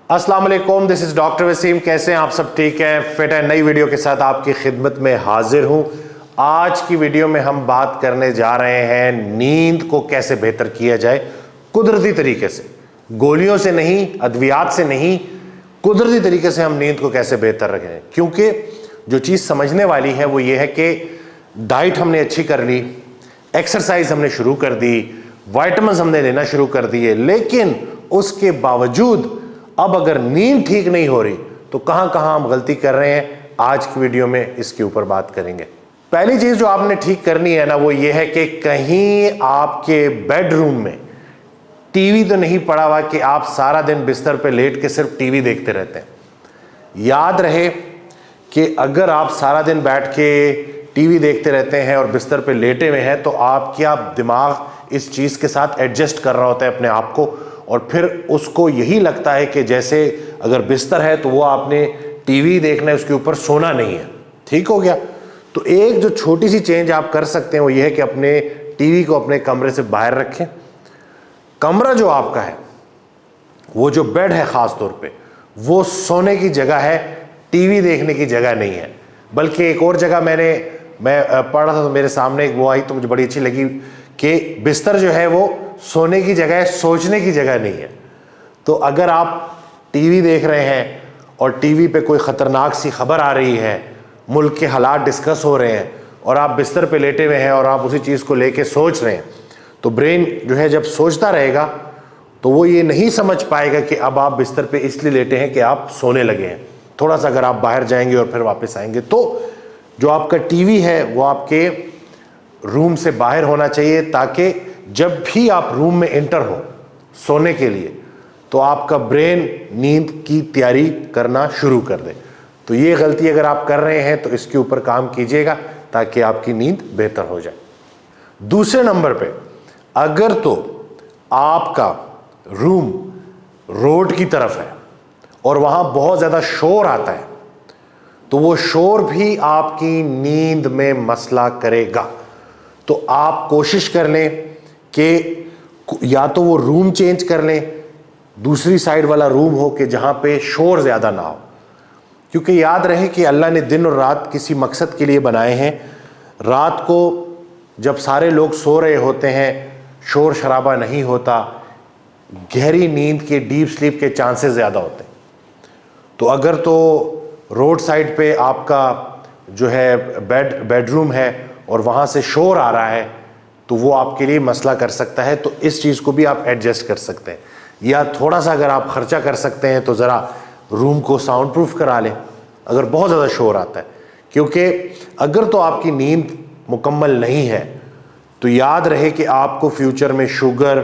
अस्सलाम वालेकुम, this is doctor Wasim. कैसे हैं आप सब? ठीक हैं, फिट है। नई वीडियो के साथ आपकी खिदमत में हाजिर हूं। आज की वीडियो में हम बात करने जा रहे हैं नींद को कैसे बेहतर किया जाए कुदरती तरीके से, गोलियों से नहीं, अद्वियात से नहीं, कुदरती तरीके से हम नींद को कैसे बेहतर रखें। क्योंकि जो चीज़ समझने वाली है वो ये है कि डाइट हमने अच्छी कर ली, एक्सरसाइज हमने शुरू कर दी, विटामिन हमने लेना शुरू कर दिए, लेकिन उसके बावजूद अब अगर नींद ठीक नहीं हो रही तो कहां कहां हम गलती कर रहे हैं, आज की वीडियो में इसके ऊपर बात करेंगे। पहली चीज जो आपने ठीक करनी है ना, वो ये है कि कहीं आपके बेडरूम में टीवी तो नहीं पड़ा हुआ कि आप सारा दिन बिस्तर पे लेट के सिर्फ टीवी देखते रहते हैं। याद रहे कि अगर आप सारा दिन बैठ के टीवी देखते रहते हैं और बिस्तर पे लेटे हुए हैं तो आपका दिमाग इस चीज़ के साथ एडजस्ट कर रहा होता है अपने आप को, और फिर उसको यही लगता है कि जैसे अगर बिस्तर है तो वो आपने टीवी देखना है, उसके ऊपर सोना नहीं है। ठीक हो गया? तो एक जो छोटी सी चेंज आप कर सकते हैं वो ये है कि अपने टीवी को अपने कमरे से बाहर रखें। कमरा जो आपका है, वो जो बेड है ख़ास तौर पे, वो सोने की जगह है, टीवी देखने की जगह नहीं है। बल्कि एक और जगह मैं पढ़ रहा था तो मेरे सामने एक वो आई तो मुझे बड़ी अच्छी लगी कि बिस्तर जो है वो सोने की जगह है, सोचने की जगह नहीं है। तो अगर आप टीवी देख रहे हैं और टीवी पे कोई ख़तरनाक सी खबर आ रही है, मुल्क के हालात डिस्कस हो रहे हैं और आप बिस्तर पे लेटे हुए हैं और आप उसी चीज़ को लेके सोच रहे हैं, तो ब्रेन जो है जब सोचता रहेगा तो वो ये नहीं समझ पाएगा कि अब आप बिस्तर पे इसलिए लेटे हैं कि आप सोने लगे हैं। थोड़ा सा अगर आप बाहर जाएंगे और फिर वापस आएंगे तो जो आपका टीवी है वो आपके रूम से बाहर होना चाहिए, ताकि जब भी आप रूम में एंटर हो सोने के लिए तो आपका ब्रेन नींद की तैयारी करना शुरू कर दे। तो ये गलती अगर आप कर रहे हैं तो इसके ऊपर काम कीजिएगा ताकि आपकी नींद बेहतर हो जाए। दूसरे नंबर पे, अगर तो आपका रूम रोड की तरफ है और वहाँ बहुत ज़्यादा शोर आता है तो वो शोर भी आपकी नींद में मसला करेगा। तो आप कोशिश कर लें कि या तो वो रूम चेंज कर लें, दूसरी साइड वाला रूम हो कि जहाँ पे शोर ज़्यादा ना हो। क्योंकि याद रहे कि अल्लाह ने दिन और रात किसी मकसद के लिए बनाए हैं। रात को जब सारे लोग सो रहे होते हैं, शोर शराबा नहीं होता, गहरी नींद के, डीप स्लीप के चांसेस ज़्यादा होते हैं। तो अगर तो रोड साइड पे आपका जो है बेडरूम है और वहाँ से शोर आ रहा है तो वो आपके लिए मसला कर सकता है। तो इस चीज़ को भी आप एडजस्ट कर सकते हैं, या थोड़ा सा अगर आप खर्चा कर सकते हैं तो ज़रा रूम को साउंड प्रूफ करा लें अगर बहुत ज़्यादा शोर आता है। क्योंकि अगर तो आपकी नींद मुकम्मल नहीं है तो याद रहे कि आपको फ्यूचर में शुगर,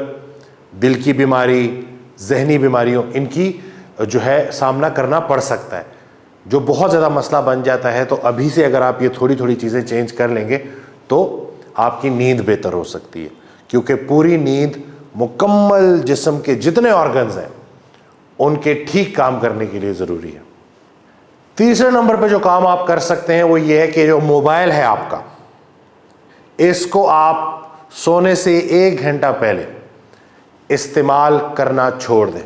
दिल की बीमारी, जहनी बीमारियों, इनकी जो है सामना करना पड़ सकता है, जो बहुत ज़्यादा मसला बन जाता है। तो अभी से अगर आप ये थोड़ी थोड़ी चीज़ें चेंज कर लेंगे तो आपकी नींद बेहतर हो सकती है। क्योंकि पूरी नींद मुकम्मल जिस्म के जितने ऑर्गन्स हैं उनके ठीक काम करने के लिए ज़रूरी है। तीसरे नंबर पे जो काम आप कर सकते हैं वो ये है कि जो मोबाइल है आपका, इसको आप सोने से 1 घंटा पहले इस्तेमाल करना छोड़ दें।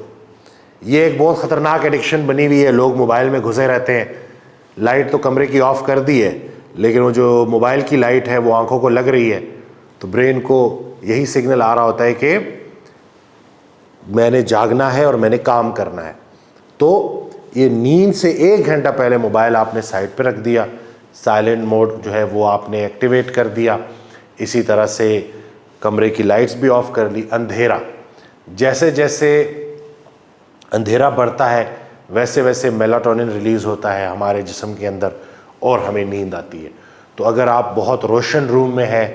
ये एक बहुत ख़तरनाक एडिक्शन बनी हुई है, लोग मोबाइल में घुसे रहते हैं। लाइट तो कमरे की ऑफ़ कर दी है, लेकिन वो जो मोबाइल की लाइट है वो आंखों को लग रही है, तो ब्रेन को यही सिग्नल आ रहा होता है कि मैंने जागना है और मैंने काम करना है। तो ये नींद से 1 घंटा पहले मोबाइल आपने साइड पे रख दिया, साइलेंट मोड जो है वो आपने एक्टिवेट कर दिया। इसी तरह से कमरे की लाइट्स भी ऑफ़ कर ली। अंधेरा, जैसे जैसे अंधेरा बढ़ता है वैसे वैसे मेलाटोनिन रिलीज़ होता है हमारे जिस्म के अंदर और हमें नींद आती है। तो अगर आप बहुत रोशन रूम में है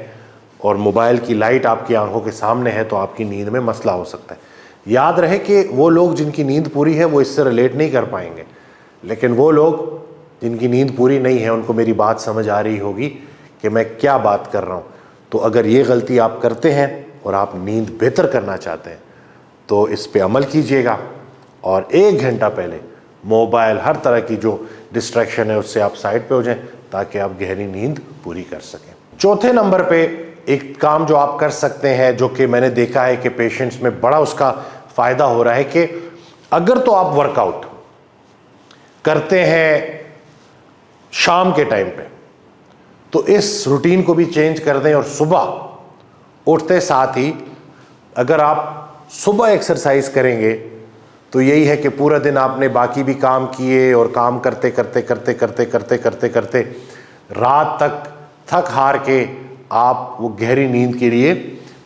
और मोबाइल की लाइट आपकी आंखों के सामने है तो आपकी नींद में मसला हो सकता है। याद रहे कि वो लोग जिनकी नींद पूरी है वो इससे रिलेट नहीं कर पाएंगे, लेकिन वो लोग जिनकी नींद पूरी नहीं है उनको मेरी बात समझ आ रही होगी कि मैं क्या बात कर रहा हूँ। तो अगर ये गलती आप करते हैं और आप नींद बेहतर करना चाहते हैं तो इस पर अमल कीजिएगा और 1 घंटा पहले मोबाइल, हर तरह की जो डिस्ट्रैक्शन है उससे आप साइड पे हो जाएं ताकि आप गहरी नींद पूरी कर सकें। चौथे नंबर पे एक काम जो आप कर सकते हैं, जो कि मैंने देखा है कि पेशेंट्स में बड़ा उसका फ़ायदा हो रहा है, कि अगर तो आप वर्कआउट करते हैं शाम के टाइम पे, तो इस रूटीन को भी चेंज कर दें और सुबह उठते साथ ही अगर आप सुबह एक्सरसाइज करेंगे तो यही है कि पूरा दिन आपने बाकी भी काम किए और काम करते करते करते करते करते करते करते रात तक थक हार के आप वो गहरी नींद के लिए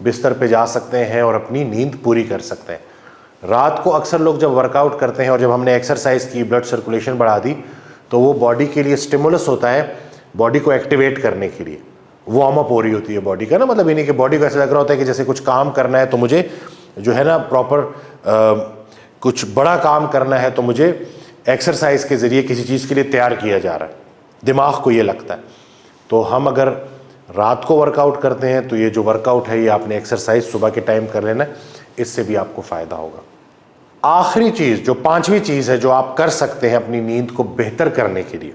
बिस्तर पे जा सकते हैं और अपनी नींद पूरी कर सकते हैं। रात को अक्सर लोग जब वर्कआउट करते हैं और जब हमने एक्सरसाइज की, ब्लड सर्कुलेशन बढ़ा दी, तो वो बॉडी के लिए स्टिमुलस होता है, बॉडी को एक्टिवेट करने के लिए वार्म अप हो रही होती है बॉडी का ना, मतलब यानी कि बॉडी को ऐसा लग रहा होता है कि जैसे कुछ काम करना है तो मुझे जो है ना प्रॉपर कुछ बड़ा काम करना है तो मुझे एक्सरसाइज के ज़रिए किसी चीज़ के लिए तैयार किया जा रहा है, दिमाग को ये लगता है। तो हम अगर रात को वर्कआउट करते हैं तो ये जो वर्कआउट है ये आपने एक्सरसाइज सुबह के टाइम कर लेना, इससे भी आपको फ़ायदा होगा। आखिरी चीज़, जो पांचवी चीज़ है जो आप कर सकते हैं अपनी नींद को बेहतर करने के लिए,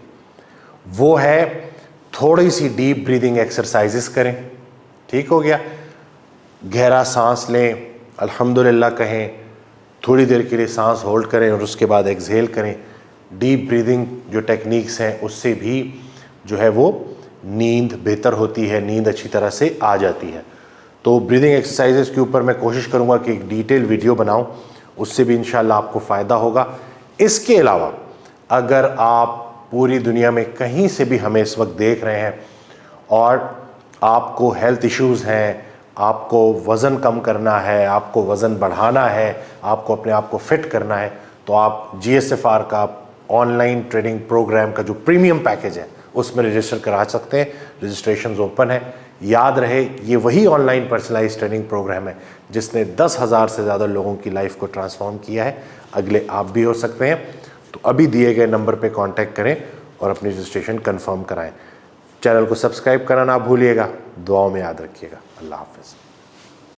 वो है थोड़ी सी डीप ब्रीदिंग एक्सरसाइजेस करें। ठीक हो गया, गहरा सांस लें, अल्हम्दुलिल्लाह कहें, थोड़ी देर के लिए सांस होल्ड करें और उसके बाद एक्सहेल करें। डीप ब्रीदिंग जो टेक्निक्स हैं उससे भी जो है वो नींद बेहतर होती है, नींद अच्छी तरह से आ जाती है। तो ब्रीदिंग एक्सरसाइजेस के ऊपर मैं कोशिश करूँगा कि एक डिटेल वीडियो बनाऊँ, उससे भी इंशाल्लाह आपको फ़ायदा होगा। इसके अलावा अगर आप पूरी दुनिया में कहीं से भी हमें इस वक्त देख रहे हैं और आपको हेल्थ इश्यूज़ हैं, आपको वज़न कम करना है, आपको वज़न बढ़ाना है, आपको अपने आप को फिट करना है, तो आप GSFR का ऑनलाइन ट्रेनिंग प्रोग्राम का जो प्रीमियम पैकेज है उसमें रजिस्टर करा सकते हैं। रजिस्ट्रेशन ओपन है। याद रहे ये वही ऑनलाइन पर्सनलाइज ट्रेनिंग प्रोग्राम है जिसने 10,000 से ज़्यादा लोगों की लाइफ को ट्रांसफॉर्म किया है। अगले आप भी हो सकते हैं। तो अभी दिए गए नंबर पे कांटेक्ट करें और अपनी रजिस्ट्रेशन कंफर्म कराएं। चैनल को सब्सक्राइब करना ना भूलिएगा। दुआओं में याद रखिएगा। अल्लाह हाफ़िज़।